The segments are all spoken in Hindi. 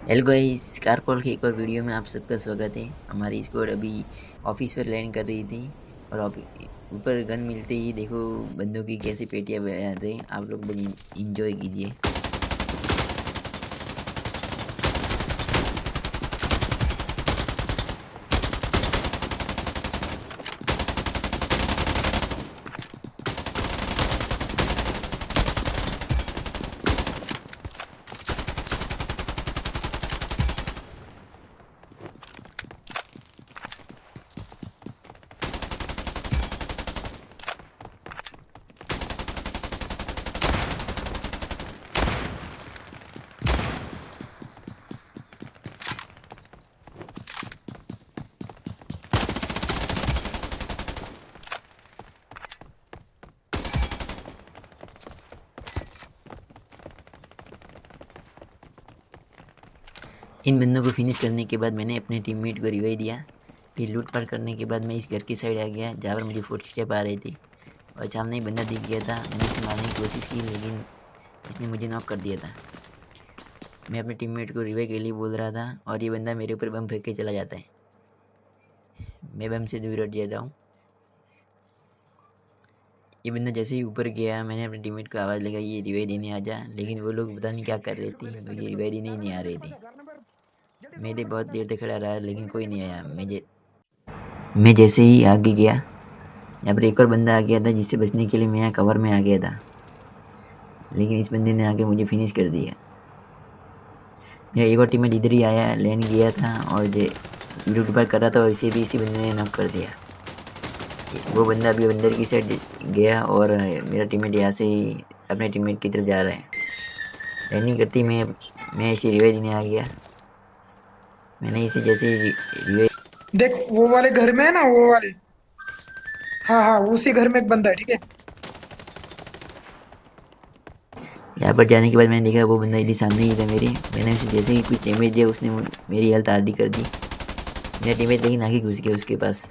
हेलो गाइस, कारपोल की एक और वीडियो में आप सबका स्वागत है। हमारी स्क्वाड अभी ऑफिस पर लैंड कर रही थी और ऊपर गन मिलते ही देखो बंदों की कैसी पेटियां बजाते हैं। आप लोग बड़ी इंजॉय कीजिए। इन बंदों को फिनिश करने के बाद मैंने अपने टीममेट को रिवाइव दिया। फिर लूटपाट करने के बाद मैं इस घर की साइड आ गया जहाँ पर मुझे फुट स्टेप आ रही थी और सामने ही बंदा दिख गया था। मैंने उसे मारने की कोशिश की लेकिन इसने मुझे नॉक कर दिया था। मैं अपने टीममेट को रिवाइव के लिए बोल रहा था और ये बंदा मेरे ऊपर बम फेंक के चला जाता है। मैं बम से दूर हट जाता हूँ। ये बंदा जैसे ही ऊपर गया मैंने अपने टीममेट को आवाज़ लगाई, ये रिवाइव देने आ जा, लेकिन वो लोग पता नहीं क्या कर रहे थे, मुझे रिवाइव देने ही नहीं आ रहे थे। मैं तो बहुत देर तक खड़ा रहा लेकिन कोई नहीं आया। मैं जैसे ही आगे गया, यहाँ पर एक और बंदा आ गया था जिससे बचने के लिए मैं यहाँ कवर में आ गया था, लेकिन इस बंदे ने आके मुझे फिनिश कर दिया। मेरा एक और टीममेट इधर ही आया, लैंड गया था और लूट पाट कर रहा था और इसे भी इसी बंदे ने नॉक कर दिया। वो बंदा अभी अंदर की साइड गया और मेरा टीममेट यहाँ से ही अपने टीममेट की तरफ जा रहा है। लैंडिंग करती मैं इसे रिवाइव देने आ गया। मैंने इसे जैसे ही रिवाइव, देख वो वाले घर में है ना, वो वाले। हाँ हाँ, उसी घर में एक बंदा है, ठीक है। यहाँ पर जाने के बाद मैंने देखा वो बंदा इधर सामने ही था मेरे। मैंने उसे जैसे ही कुछ डैमेज दिया उसने मेरी हेल्थ आधी कर दी। मेरा टीममेट लेकिन आगे घुस गया उसके पास।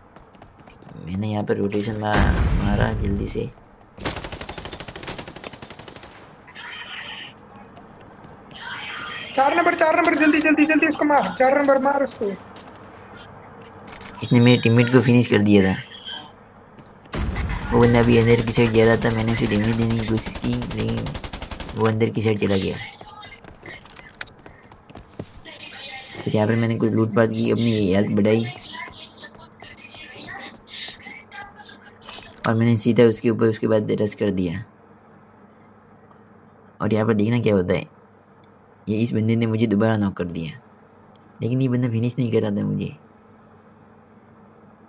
मैंने यहाँ पर रोटेशन मारा जल्दी से। चार नंबर, जल्दी जल्दी जल्दी उसको मार, 4 नंबर मार उसको। इसने मेरे टीममेट को फिनिश कर दिया था। वो बंदा अभी अंदर की साइड जा रहा था। मैंने उसे डैमेज देने की कोशिश की लेकिन वो अंदर की साइड चला गया। फिर यहाँ पर मैंने कुछ लूटपाट की, अपनी हेल्थ बढ़ाई और मैंने सीधा उसके ऊपर उसके बाद रश कर दिया। और यहाँ पर देखना क्या होता है, ये इस बंदे ने मुझे दोबारा नॉक कर दिया लेकिन ये बंदा फिनिश नहीं कर रहा था मुझे।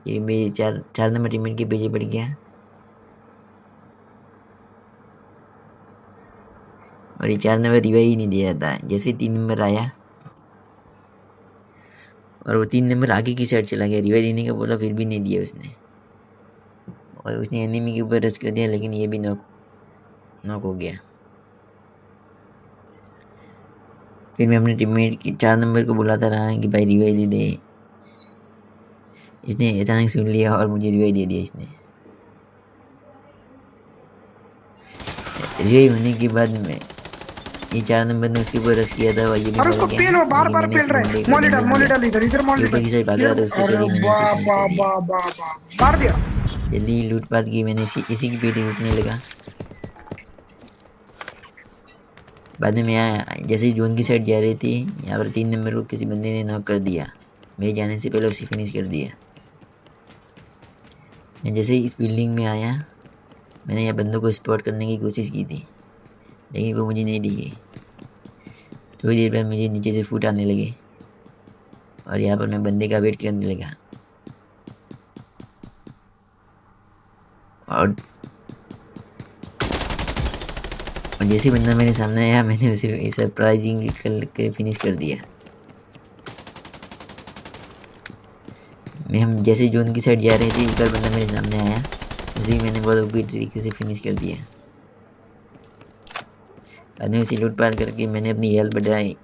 ये मेरे चार नंबर टीममेट के पीछे पड़ गया और ये 4 नंबर रिवाइव ही नहीं दे रहा था। जैसे 3 नंबर आया और वो 3 नंबर आगे की साइड चला गया, रिवाइव देने का बोला फिर भी नहीं दिया उसने। और उसने एनिमी के ऊपर रश कर दिया लेकिन ये भी नॉक नॉक हो गया। फिर मैं अपने टीममेट के 4 नंबर को बुलाता रहा कि भाई रिवाइव दे दे। इसने अचानक सुन लिया और मुझे रिवाइव दे दिया इसने। रिवाइव होने के बाद में ये 4 नंबर ने उसके ऊपर रश किया था और ये भी और मर उसको गया, पेल, वो बार लेकिन बार मैंने पेल इस रहा बंदे है। को मॉली बंदूक डाल दिया। इधर, इधर ये मॉली ऊपर डाल। की साइड भाग ये रहा था, उससे अरे पहले ही मैंने इसे वाह फिनिश कर वाह दिया। वाह वाह वाह, मार दिया। जल्दी लूटपाट की मैंने इसी की पेटी लूटने लगा। बाद में मैं जैसे ही जोन की साइड जा रही थी, यहाँ पर 3 नंबर को किसी बंदे ने नॉक कर दिया। मेरे जाने से पहले उसे फिनिश कर दिया। मैं जैसे ही इस बिल्डिंग में आया, मैंने यहाँ बंदों को स्पॉट करने की कोशिश की थी लेकिन वो मुझे नहीं दिखे। थोड़ी देर बाद मुझे नीचे से फुट आने लगे और यहाँ पर मैं बंदे का वेट करने लगा। और जैसे ही बंदा मेरे सामने आया मैंने उसे सरप्राइजिंग कर फिनिश कर दिया। हम जैसे जोन की साइड जा रहे थे, एक बार बंदा मेरे सामने आया, उसे भी मैंने बहुत बुरी तरीके से फिनिश कर दिया। बाद में उसे लूट पाट करके मैंने अपनी हेल्थ बढ़ाई।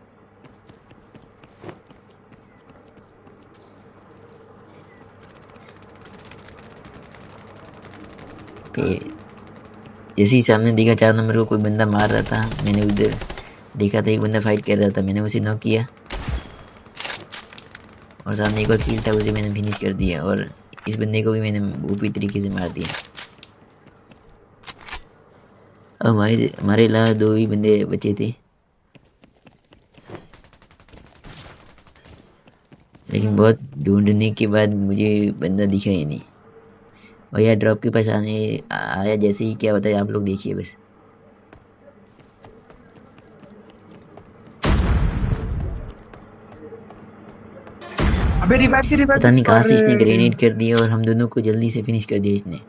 फिर जैसे ही सामने देखा 4 नंबर को कोई बंदा मार रहा था, मैंने उधर देखा था एक बंदा फाइट कर रहा था, मैंने उसे नॉक किया और सामने एक और किल था, उसे मैंने फिनिश कर दिया और इस बंदे को भी मैंने ओपी तरीके से मार दिया। अब हमारे हमारे अलावा 2 ही बंदे बचे थे, लेकिन बहुत ढूँढने के बाद मुझे बंदा दिखा ही नहीं। भैया ड्रॉप के पास आया जैसे ही, क्या बताया आप लोग देखिए बस। अबे रिवाइव की पता नहीं कहाँ से इसने अरे ग्रेनेड कर दिया और हम दोनों को जल्दी से फिनिश कर दिया इसने।